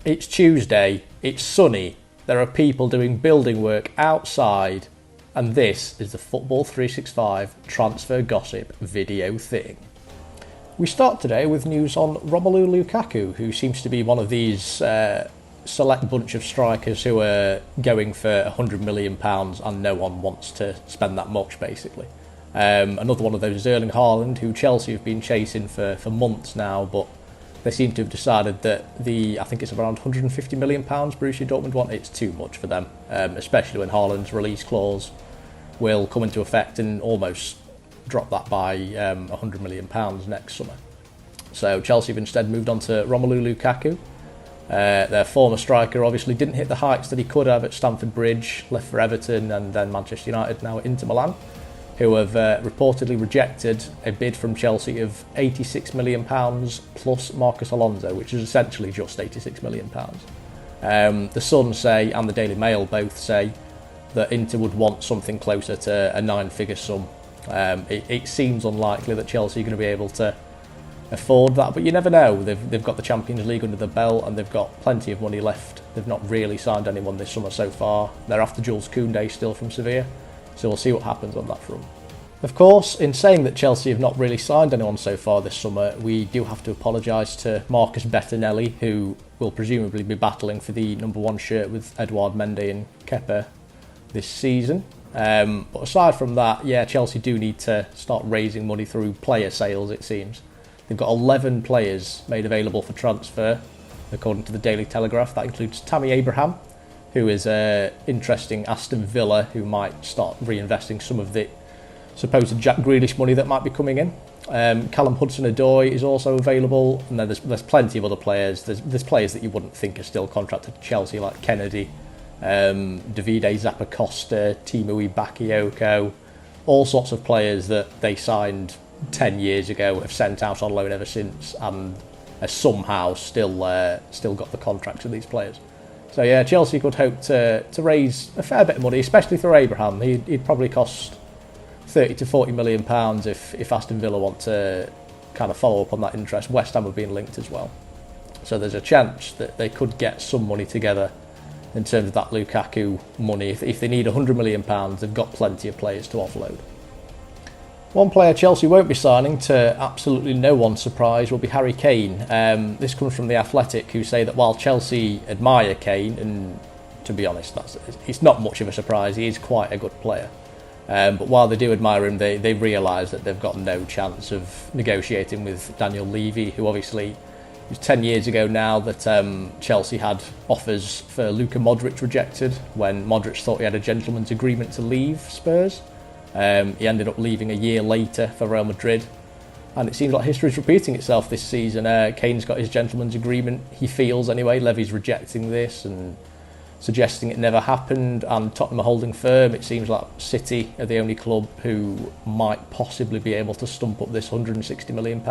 It's Tuesday, it's sunny, there are people doing building work outside, and this is the Football 365 transfer gossip video thing. We start today with news on Romelu Lukaku, who seems to be one of these select bunch of strikers who are going for £100 million and no one wants to spend that much, basically. Another one of those is Erling Haaland, who Chelsea have been chasing for months now, but they seem to have decided that I think it's around £150 million Borussia Dortmund want. It's too much for them, especially when Haaland's release clause will come into effect and almost drop that by £100 million next summer. So Chelsea have instead moved on to Romelu Lukaku. Their former striker obviously didn't hit the heights that he could have at Stamford Bridge, left for Everton and then Manchester United, now at Inter Milan, who have reportedly rejected a bid from Chelsea of £86 million plus Marcus Alonso, which is essentially just £86 million. The Sun say, and the Daily Mail both say, that Inter would want something closer to a nine-figure sum. It seems unlikely that Chelsea are going to be able to afford that, but you never know. They've got the Champions League under the belt and they've got plenty of money left. They've not really signed anyone this summer so far. They're after Jules Koundé still from Sevilla. So we'll see what happens on that front. Of course, in saying that Chelsea have not really signed anyone so far this summer, we do have to apologise to Marcus Bettinelli, who will presumably be battling for the number one shirt with Edouard Mendy and Kepa this season. But aside from that, yeah, Chelsea do need to start raising money through player sales, it seems. They've got 11 players made available for transfer, according to the Daily Telegraph. That includes Tammy Abraham, who is interesting Aston Villa, who might start reinvesting some of the supposed Jack Grealish money that might be coming in. Callum Hudson-Odoi is also available, and then there's plenty of other players. There's players that you wouldn't think are still contracted to Chelsea, like Kennedy, Davide Zappacosta, Timu Bakayoko, all sorts of players that they signed 10 years ago, have sent out on loan ever since, and are somehow still got the contracts of these players. So yeah, Chelsea could hope to raise a fair bit of money, especially for Abraham. He'd probably cost £30 to £40 million if Aston Villa want to kind of follow up on that interest. West Ham have been linked as well. So there's a chance that they could get some money together in terms of that Lukaku money. If they need £100 million, they've got plenty of players to offload. One player Chelsea won't be signing, to absolutely no one's surprise, will be Harry Kane. This comes from The Athletic, who say that while Chelsea admire Kane, and to be honest, it's not much of a surprise, he is quite a good player. But while they do admire him, they realise that they've got no chance of negotiating with Daniel Levy, who obviously, it was 10 years ago now that Chelsea had offers for Luka Modric rejected, when Modric thought he had a gentleman's agreement to leave Spurs. He ended up leaving a year later for Real Madrid, and it seems like history's repeating itself this season. Kane's got his gentleman's agreement, he feels anyway. Levy's rejecting this and suggesting it never happened, and Tottenham are holding firm. It seems like City are the only club who might possibly be able to stump up this £160 million.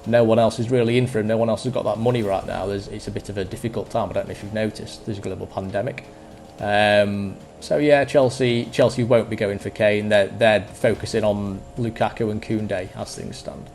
No one else is really in for him. No one else has got that money right now. It's a bit of a difficult time. I don't know if you've noticed, there's a global pandemic. So yeah, Chelsea won't be going for Kane. They're focusing on Lukaku and Koundé as things stand.